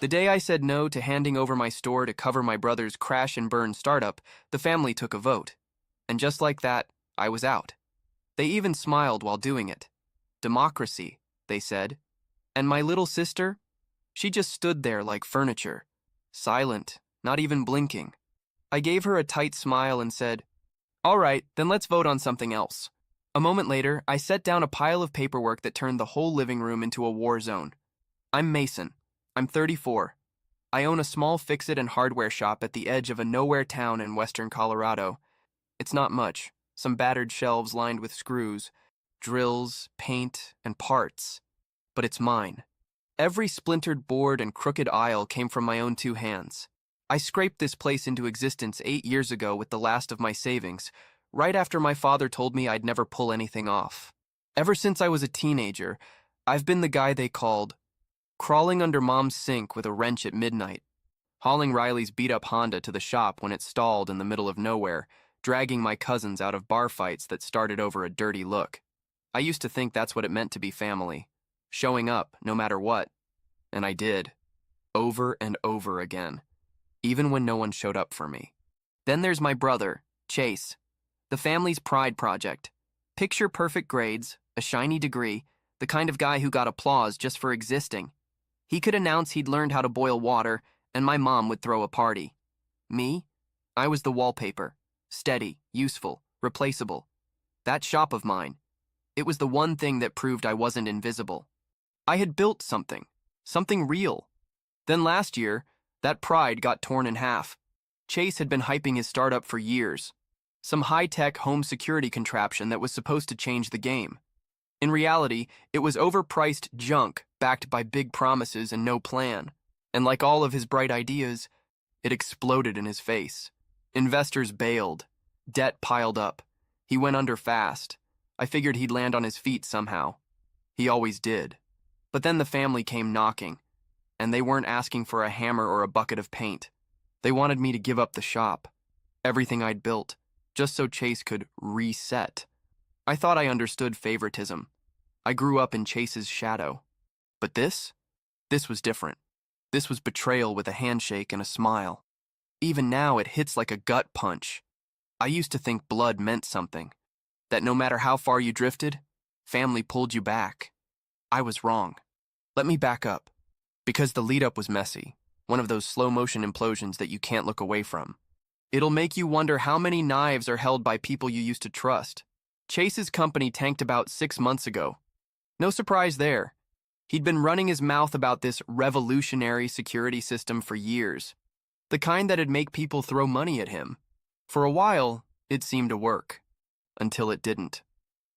The day I said no to handing over my store to cover my brother's crash and burn startup, the family took a vote. And just like that, I was out. They even smiled while doing it. Democracy, they said. And my little sister? She just stood there like furniture, silent, not even blinking. I gave her a tight smile and said, "All right, then let's vote on something else." A moment later, I set down a pile of paperwork that turned the whole living room into a war zone. I'm Mason. I'm 34. I own a small fix-it and hardware shop at the edge of a nowhere town in western Colorado. It's not much, some battered shelves lined with screws, drills, paint, and parts. But it's mine. Every splintered board and crooked aisle came from my own two hands. I scraped this place into existence 8 years ago with the last of my savings, right after my father told me I'd never pull anything off. Ever since I was a teenager, I've been the guy they called crawling under mom's sink with a wrench at midnight, hauling Riley's beat-up Honda to the shop when it stalled in the middle of nowhere, dragging my cousins out of bar fights that started over a dirty look. I used to think that's what it meant to be family, showing up no matter what, and I did, over and over again, even when no one showed up for me. Then there's my brother, Chase, the family's pride project. Picture-perfect grades, a shiny degree, the kind of guy who got applause just for existing. He could announce he'd learned how to boil water, and my mom would throw a party. Me? I was the wallpaper. Steady, useful, replaceable. That shop of mine. It was the one thing that proved I wasn't invisible. I had built something real. Then last year, that pride got torn in half. Chase had been hyping his startup for years. Some high-tech home security contraption that was supposed to change the game. In reality, it was overpriced junk backed by big promises and no plan. And like all of his bright ideas, it exploded in his face. Investors bailed. Debt piled up. He went under fast. I figured he'd land on his feet somehow. He always did. But then the family came knocking, and they weren't asking for a hammer or a bucket of paint. They wanted me to give up the shop, everything I'd built, just so Chase could reset. I thought I understood favoritism. I grew up in Chase's shadow. But this was different. This was betrayal with a handshake and a smile. Even now, it hits like a gut punch. I used to think blood meant something, that no matter how far you drifted, family pulled you back. I was wrong. Let me back up. Because the lead-up was messy, one of those slow-motion implosions that you can't look away from. It'll make you wonder how many knives are held by people you used to trust. Chase's company tanked about 6 months ago. No surprise there. He'd been running his mouth about this revolutionary security system for years, the kind that'd make people throw money at him. For a while, it seemed to work. Until it didn't.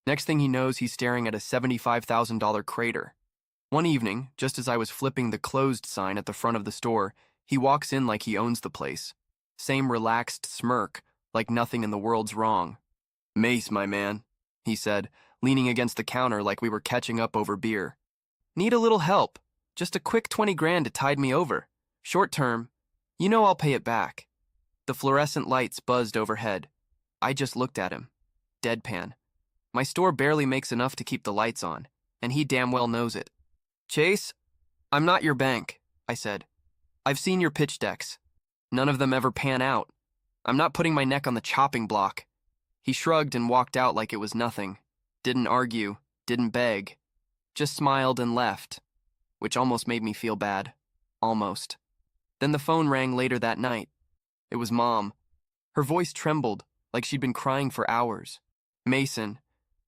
Next thing he knows, he's staring at a $75,000 crater. One evening, just as I was flipping the closed sign at the front of the store, he walks in like he owns the place. Same relaxed smirk, like nothing in the world's wrong. "Mace, my man," he said, leaning against the counter like we were catching up over beer. "Need a little help. Just a quick 20 grand to tide me over. Short term. You know I'll pay it back." The fluorescent lights buzzed overhead. I just looked at him. Deadpan. My store barely makes enough to keep the lights on, and he damn well knows it. "Chase, I'm not your bank," I said. "I've seen your pitch decks. None of them ever pan out. I'm not putting my neck on the chopping block." He shrugged and walked out like it was nothing. Didn't argue, didn't beg. Just smiled and left, which almost made me feel bad. Almost. Then the phone rang later that night. It was Mom. Her voice trembled, like she'd been crying for hours. "Mason,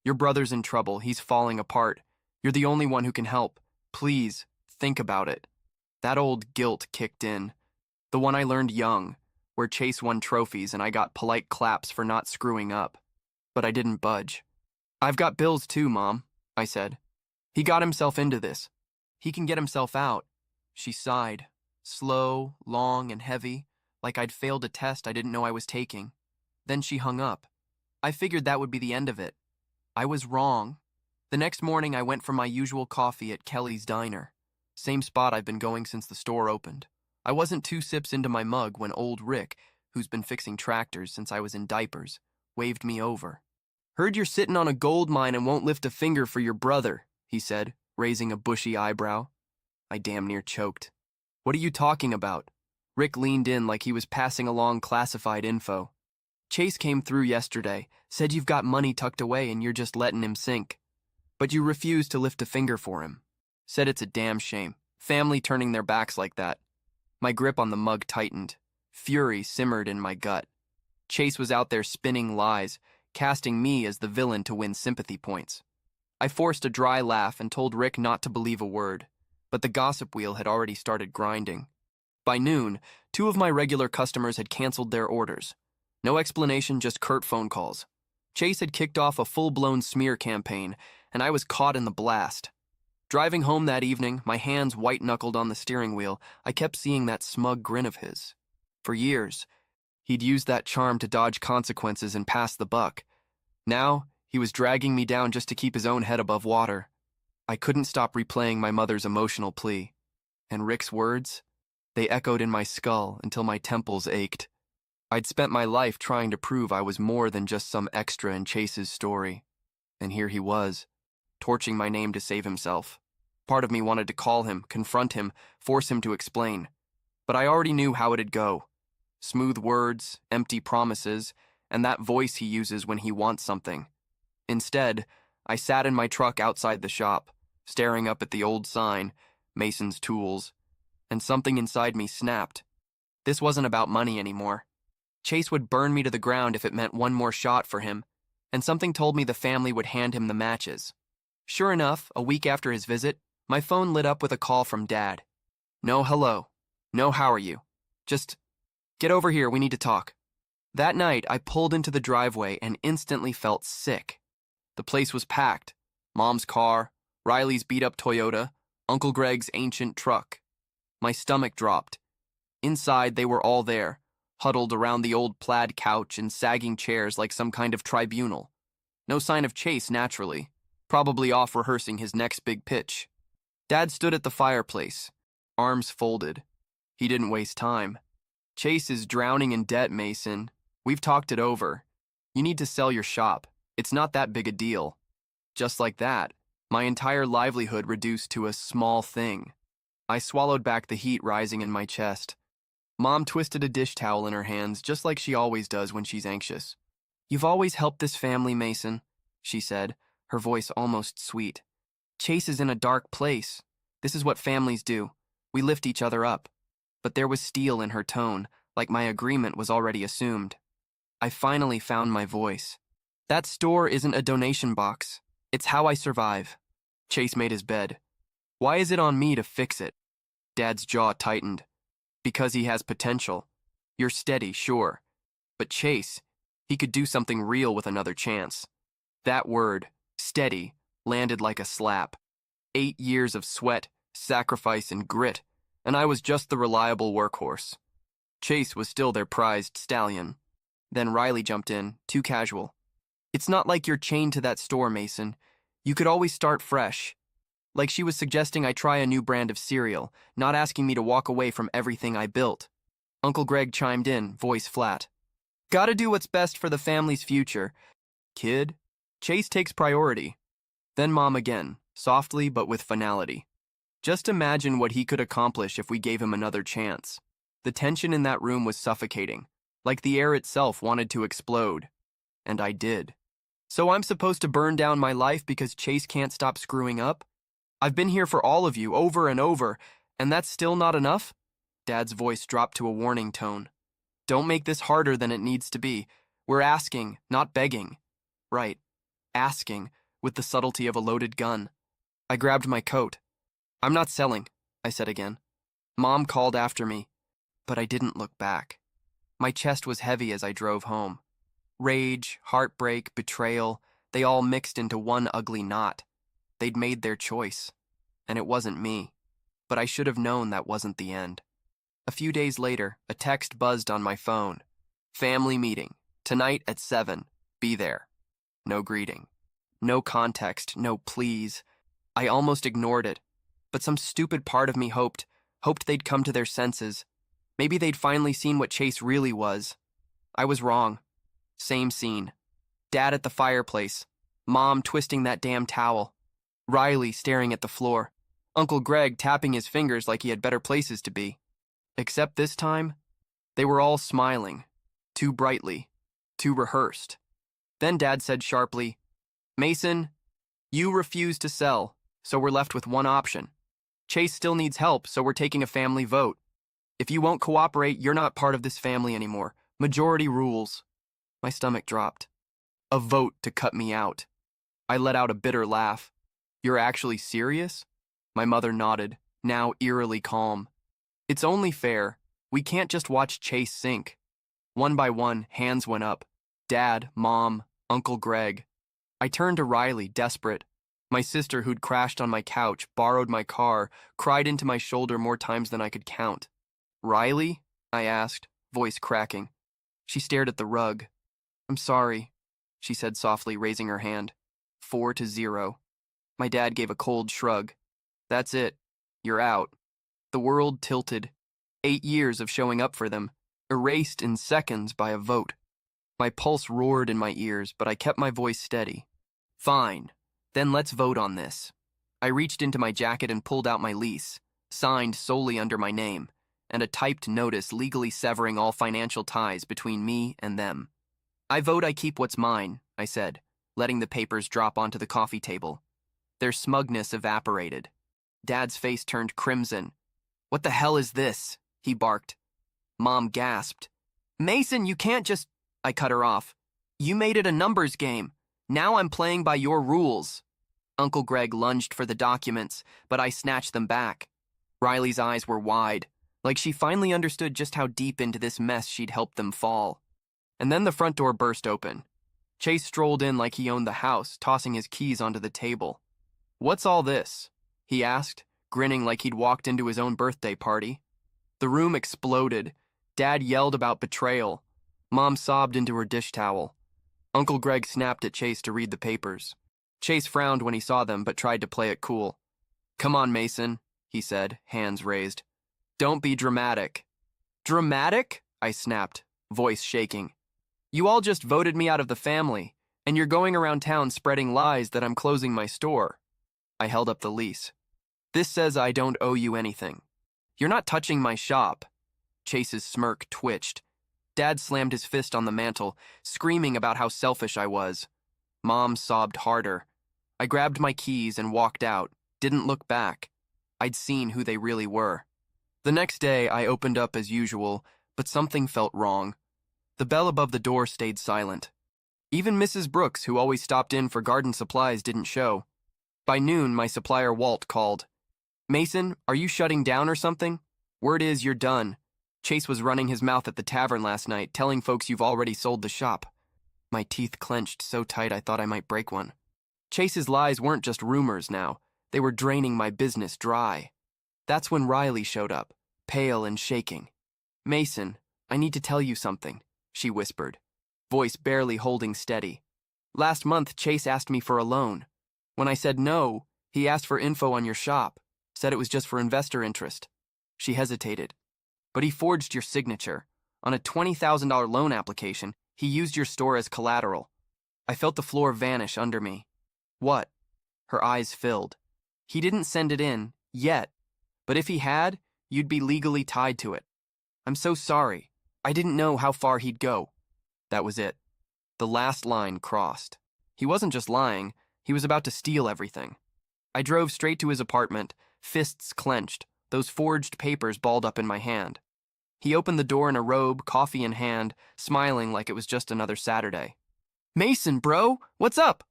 your brother's in trouble. He's falling apart. You're the only one who can help. Please, think about it." That old guilt kicked in. The one I learned young, where Chase won trophies and I got polite claps for not screwing up. But I didn't budge. "I've got bills too, Mom," I said. "He got himself into this. He can get himself out." She sighed, slow, long, and heavy, like I'd failed a test I didn't know I was taking. Then she hung up. I figured that would be the end of it. I was wrong. The next morning, I went for my usual coffee at Kelly's Diner. Same spot I've been going since the store opened. I wasn't 2 sips into my mug when old Rick, who's been fixing tractors since I was in diapers, waved me over. "Heard you're sitting on a gold mine and won't lift a finger for your brother," he said, raising a bushy eyebrow. I damn near choked. What are you talking about? Rick leaned in like he was passing along classified info. Chase came through yesterday, said you've got money tucked away and you're just letting him sink. But you refuse to lift a finger for him. Said it's a damn shame. Family turning their backs like that. My grip on the mug tightened. Fury simmered in my gut. Chase was out there spinning lies, casting me as the villain to win sympathy points. I forced a dry laugh and told Rick not to believe a word, but the gossip wheel had already started grinding. By noon, 2 of my regular customers had canceled their orders. No explanation, just curt phone calls. Chase had kicked off a full-blown smear campaign, and I was caught in the blast. Driving home that evening, my hands white-knuckled on the steering wheel, I kept seeing that smug grin of his. For years, he'd used that charm to dodge consequences and pass the buck. Now, he was dragging me down just to keep his own head above water. I couldn't stop replaying my mother's emotional plea. And Rick's words? They echoed in my skull until my temples ached. I'd spent my life trying to prove I was more than just some extra in Chase's story. And here he was, torching my name to save himself. Part of me wanted to call him, confront him, force him to explain. But I already knew how it'd go. Smooth words, empty promises, and that voice he uses when he wants something. Instead, I sat in my truck outside the shop, staring up at the old sign, Mason's Tools, and something inside me snapped. This wasn't about money anymore. Chase would burn me to the ground if it meant one more shot for him, and something told me the family would hand him the matches. Sure enough, a week after his visit, my phone lit up with a call from Dad. No hello. No how are you. Just, get over here, we need to talk. That night, I pulled into the driveway and instantly felt sick. The place was packed. Mom's car, Riley's beat-up Toyota, Uncle Greg's ancient truck. My stomach dropped. Inside, they were all there, huddled around the old plaid couch and sagging chairs like some kind of tribunal. No sign of Chase, naturally. Probably off rehearsing his next big pitch. Dad stood at the fireplace, arms folded. He didn't waste time. Chase is drowning in debt, Mason. We've talked it over. You need to sell your shop. It's not that big a deal. Just like that, my entire livelihood reduced to a small thing. I swallowed back the heat rising in my chest. Mom twisted a dish towel in her hands, just like she always does when she's anxious. You've always helped this family, Mason, she said, her voice almost sweet. Chase is in a dark place. This is what families do. We lift each other up. But there was steel in her tone, like my agreement was already assumed. I finally found my voice. That store isn't a donation box. It's how I survive. Chase made his bed. Why is it on me to fix it? Dad's jaw tightened. Because he has potential. You're steady, sure. But Chase, he could do something real with another chance. That word, steady, landed like a slap. 8 years of sweat, sacrifice, and grit, and I was just the reliable workhorse. Chase was still their prized stallion. Then Riley jumped in, too casual. It's not like you're chained to that store, Mason. You could always start fresh. Like she was suggesting I try a new brand of cereal, not asking me to walk away from everything I built. Uncle Greg chimed in, voice flat. Gotta do what's best for the family's future. Kid, Chase takes priority. Then Mom again, softly but with finality. Just imagine what he could accomplish if we gave him another chance. The tension in that room was suffocating, like the air itself wanted to explode. And I did. So I'm supposed to burn down my life because Chase can't stop screwing up? I've been here for all of you, over and over, and that's still not enough? Dad's voice dropped to a warning tone. Don't make this harder than it needs to be. We're asking, not begging. Right. Asking, with the subtlety of a loaded gun. I grabbed my coat. I'm not selling, I said again. Mom called after me, but I didn't look back. My chest was heavy as I drove home. Rage, heartbreak, betrayal, they all mixed into one ugly knot. They'd made their choice, and it wasn't me. But I should have known that wasn't the end. A few days later, a text buzzed on my phone. Family meeting. Tonight at 7. Be there. No greeting. No context, no please. I almost ignored it, but some stupid part of me hoped they'd come to their senses. Maybe they'd finally seen what Chase really was. I was wrong. Same scene. Dad at the fireplace. Mom twisting that damn towel. Riley staring at the floor. Uncle Greg tapping his fingers like he had better places to be. Except this time, they were all smiling, too brightly, too rehearsed. Then Dad said sharply, "Mason, you refuse to sell, so we're left with one option. Chase still needs help, so we're taking a family vote. If you won't cooperate, you're not part of this family anymore. Majority rules." My stomach dropped. A vote to cut me out. I let out a bitter laugh. "You're actually serious?" My mother nodded, now eerily calm. "It's only fair. We can't just watch Chase sink." One by one, hands went up. Dad, Mom, Uncle Greg. I turned to Riley, desperate. My sister, who'd crashed on my couch, borrowed my car, cried into my shoulder more times than I could count. "Riley?" I asked, voice cracking. She stared at the rug. "I'm sorry," she said softly, raising her hand. 4-0. My dad gave a cold shrug. "That's it. You're out." The world tilted. 8 years of showing up for them, erased in seconds by a vote. My pulse roared in my ears, but I kept my voice steady. "Fine. Then let's vote on this." I reached into my jacket and pulled out my lease, signed solely under my name, and a typed notice legally severing all financial ties between me and them. "I vote I keep what's mine," I said, letting the papers drop onto the coffee table. Their smugness evaporated. Dad's face turned crimson. "What the hell is this?" he barked. Mom gasped. "Mason, you can't just—" I cut her off. "You made it a numbers game. Now I'm playing by your rules." Uncle Greg lunged for the documents, but I snatched them back. Riley's eyes were wide, like she finally understood just how deep into this mess she'd helped them fall. And then the front door burst open. Chase strolled in like he owned the house, tossing his keys onto the table. "What's all this?" he asked, grinning like he'd walked into his own birthday party. The room exploded. Dad yelled about betrayal. Mom sobbed into her dish towel. Uncle Greg snapped at Chase to read the papers. Chase frowned when he saw them, but tried to play it cool. "Come on, Mason," he said, hands raised. "Don't be dramatic." "Dramatic?" I snapped, voice shaking. "You all just voted me out of the family, and you're going around town spreading lies that I'm closing my store." I held up the lease. "This says I don't owe you anything. You're not touching my shop." Chase's smirk twitched. Dad slammed his fist on the mantel, screaming about how selfish I was. Mom sobbed harder. I grabbed my keys and walked out, didn't look back. I'd seen who they really were. The next day, I opened up as usual, but something felt wrong. The bell above the door stayed silent. Even Mrs. Brooks, who always stopped in for garden supplies, didn't show. By noon, my supplier Walt called. "Mason, are you shutting down or something? Word is you're done. Chase was running his mouth at the tavern last night, telling folks you've already sold the shop." My teeth clenched so tight I thought I might break one. Chase's lies weren't just rumors now. They were draining my business dry. That's when Riley showed up, pale and shaking. "Mason, I need to tell you something," she whispered, voice barely holding steady. "Last month, Chase asked me for a loan. When I said no, he asked for info on your shop, said it was just for investor interest." She hesitated. "But he forged your signature. On a $20,000 loan application, he used your store as collateral." I felt the floor vanish under me. "What?" Her eyes filled. "He didn't send it in, yet. But if he had, you'd be legally tied to it. I'm so sorry. I didn't know how far he'd go." That was it. The last line crossed. He wasn't just lying, he was about to steal everything. I drove straight to his apartment, fists clenched, those forged papers balled up in my hand. He opened the door in a robe, coffee in hand, smiling like it was just another Saturday. "Mason, bro, what's up?"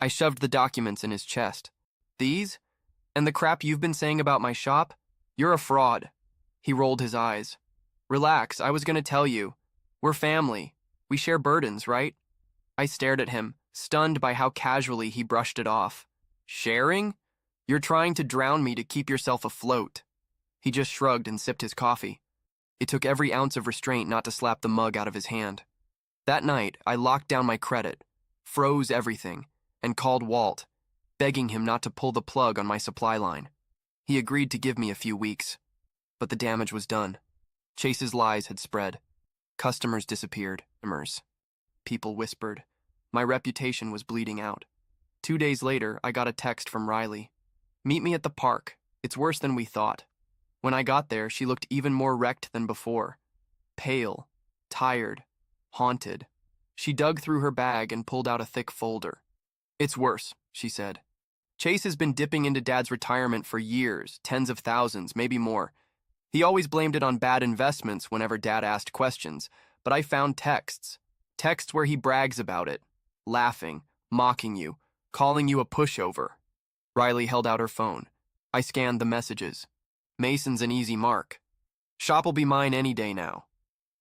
I shoved the documents in his chest. "These? And the crap you've been saying about my shop? You're a fraud." He rolled his eyes. "Relax, I was gonna tell you. We're family. We share burdens, right?" I stared at him, stunned by how casually he brushed it off. "Sharing? You're trying to drown me to keep yourself afloat." He just shrugged and sipped his coffee. It took every ounce of restraint not to slap the mug out of his hand. That night, I locked down my credit, froze everything, and called Walt, begging him not to pull the plug on my supply line. He agreed to give me a few weeks, but the damage was done. Chase's lies had spread. Customers disappeared. People whispered. My reputation was bleeding out. 2 days later, I got a text from Riley. "Meet me at the park. It's worse than we thought. When I got there, she looked even more wrecked than before. Pale, tired, haunted. She dug through her bag and pulled out a thick folder. It's worse, she said. Chase has been dipping into Dad's retirement for years, tens of thousands, maybe more. He always blamed it on bad investments whenever Dad asked questions, but I found texts. Texts where he brags about it, laughing, mocking you, calling you a pushover. Riley held out her phone. I scanned the messages. Mason's an easy mark. Shop'll be mine any day now.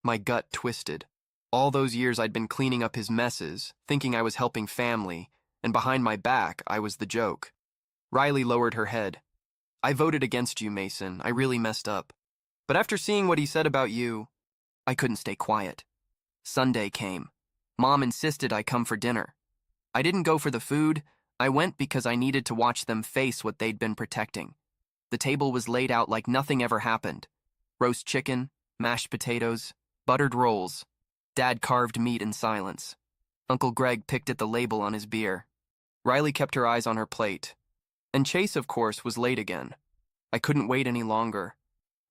My gut twisted. All those years I'd been cleaning up his messes, thinking I was helping family, and behind my back, I was the joke. Riley lowered her head. I voted against you, Mason. I really messed up. But after seeing what he said about you, I couldn't stay quiet. Sunday came. Mom insisted I come for dinner. I didn't go for the food. I went because I needed to watch them face what they'd been protecting. The table was laid out like nothing ever happened. Roast chicken, mashed potatoes, buttered rolls. Dad carved meat in silence. Uncle Greg picked at the label on his beer. Riley kept her eyes on her plate. And Chase, of course, was late again. I couldn't wait any longer.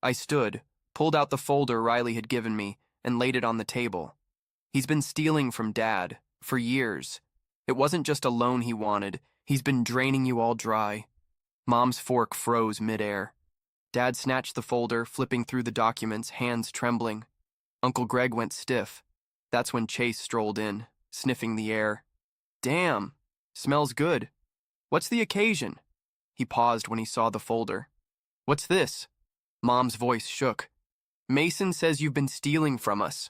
I stood, pulled out the folder Riley had given me, and laid it on the table. He's been stealing from Dad, for years. It wasn't just a loan he wanted. He's been draining you all dry. Mom's fork froze midair. Dad snatched the folder, flipping through the documents, hands trembling. Uncle Greg went stiff. That's when Chase strolled in, sniffing the air. Damn, smells good. What's the occasion? He paused when he saw the folder. What's this? Mom's voice shook. Mason says you've been stealing from us.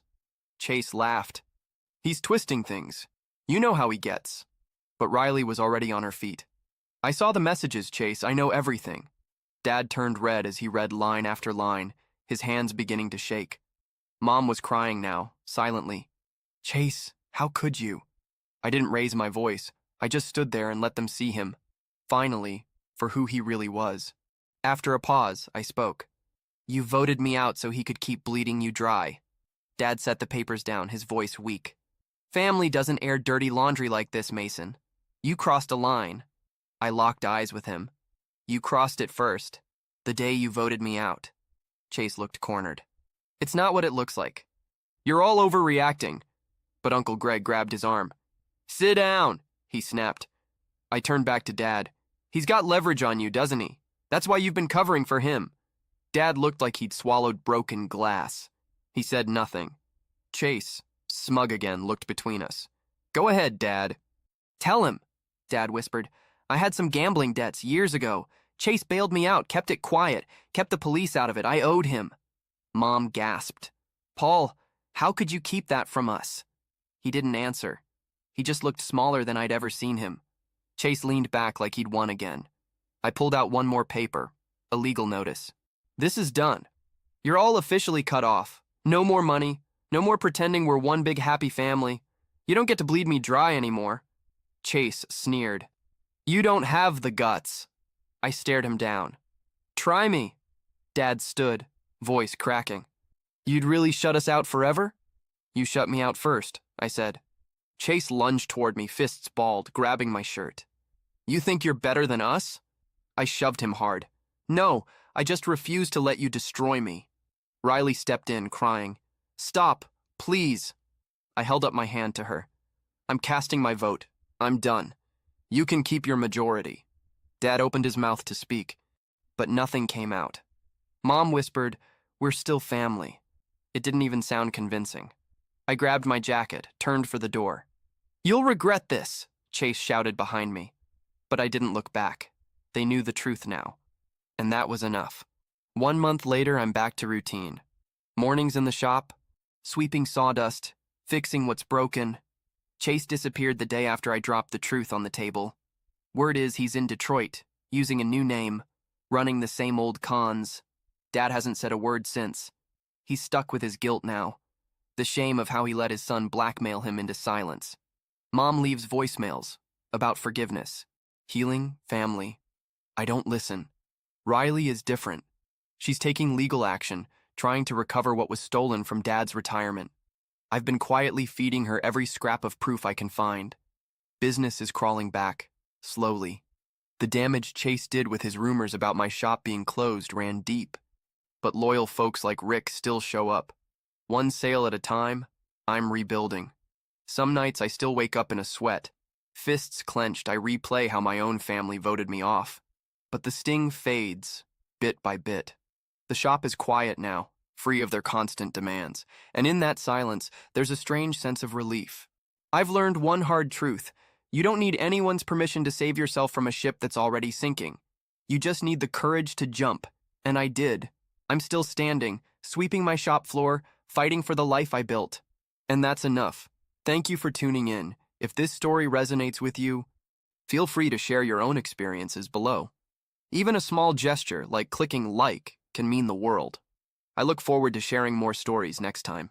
Chase laughed. He's twisting things. You know how he gets. But Riley was already on her feet. I saw the messages, Chase. I know everything. Dad turned red as he read line after line, his hands beginning to shake. Mom was crying now, silently. Chase, how could you? I didn't raise my voice. I just stood there and let them see him. Finally, for who he really was. After a pause, I spoke. You voted me out so he could keep bleeding you dry. Dad set the papers down, his voice weak. Family doesn't air dirty laundry like this, Mason. You crossed a line. I locked eyes with him. You crossed it first, the day you voted me out. Chase looked cornered. It's not what it looks like. You're all overreacting. But Uncle Greg grabbed his arm. Sit down, he snapped. I turned back to Dad. He's got leverage on you, doesn't he? That's why you've been covering for him. Dad looked like he'd swallowed broken glass. He said nothing. Chase, smug again, looked between us. Go ahead, Dad. Tell him, Dad whispered. I had some gambling debts years ago. Chase bailed me out, kept it quiet, kept the police out of it. I owed him. Mom gasped. Paul, how could you keep that from us? He didn't answer. He just looked smaller than I'd ever seen him. Chase leaned back like he'd won again. I pulled out one more paper, a legal notice. This is done. You're all officially cut off. No more money. No more pretending we're one big happy family. You don't get to bleed me dry anymore. Chase sneered. You don't have the guts. I stared him down. Try me. Dad stood, voice cracking. You'd really shut us out forever? You shut me out first, I said. Chase lunged toward me, fists balled, grabbing my shirt. You think you're better than us? I shoved him hard. No, I just refuse to let you destroy me. Riley stepped in, crying. Stop, please. I held up my hand to her. I'm casting my vote. I'm done. You can keep your majority. Dad opened his mouth to speak, but nothing came out. Mom whispered, we're still family. It didn't even sound convincing. I grabbed my jacket, turned for the door. You'll regret this, Chase shouted behind me. But I didn't look back. They knew the truth now. And that was enough. 1 month later, I'm back to routine. Mornings in the shop, sweeping sawdust, fixing what's broken. Chase disappeared the day after I dropped the truth on the table. Word is he's in Detroit, using a new name, running the same old cons. Dad hasn't said a word since. He's stuck with his guilt now. The shame of how he let his son blackmail him into silence. Mom leaves voicemails about forgiveness, healing, family. I don't listen. Riley is different. She's taking legal action, trying to recover what was stolen from Dad's retirement. I've been quietly feeding her every scrap of proof I can find. Business is crawling back, slowly. The damage Chase did with his rumors about my shop being closed ran deep. But loyal folks like Rick still show up. One sale at a time, I'm rebuilding. Some nights I still wake up in a sweat. Fists clenched, I replay how my own family voted me off. But the sting fades, bit by bit. The shop is quiet now, free of their constant demands. And in that silence, there's a strange sense of relief. I've learned one hard truth. You don't need anyone's permission to save yourself from a ship that's already sinking. You just need the courage to jump. And I did. I'm still standing, sweeping my shop floor, fighting for the life I built. And that's enough. Thank you for tuning in. If this story resonates with you, feel free to share your own experiences below. Even a small gesture like clicking like can mean the world. I look forward to sharing more stories next time.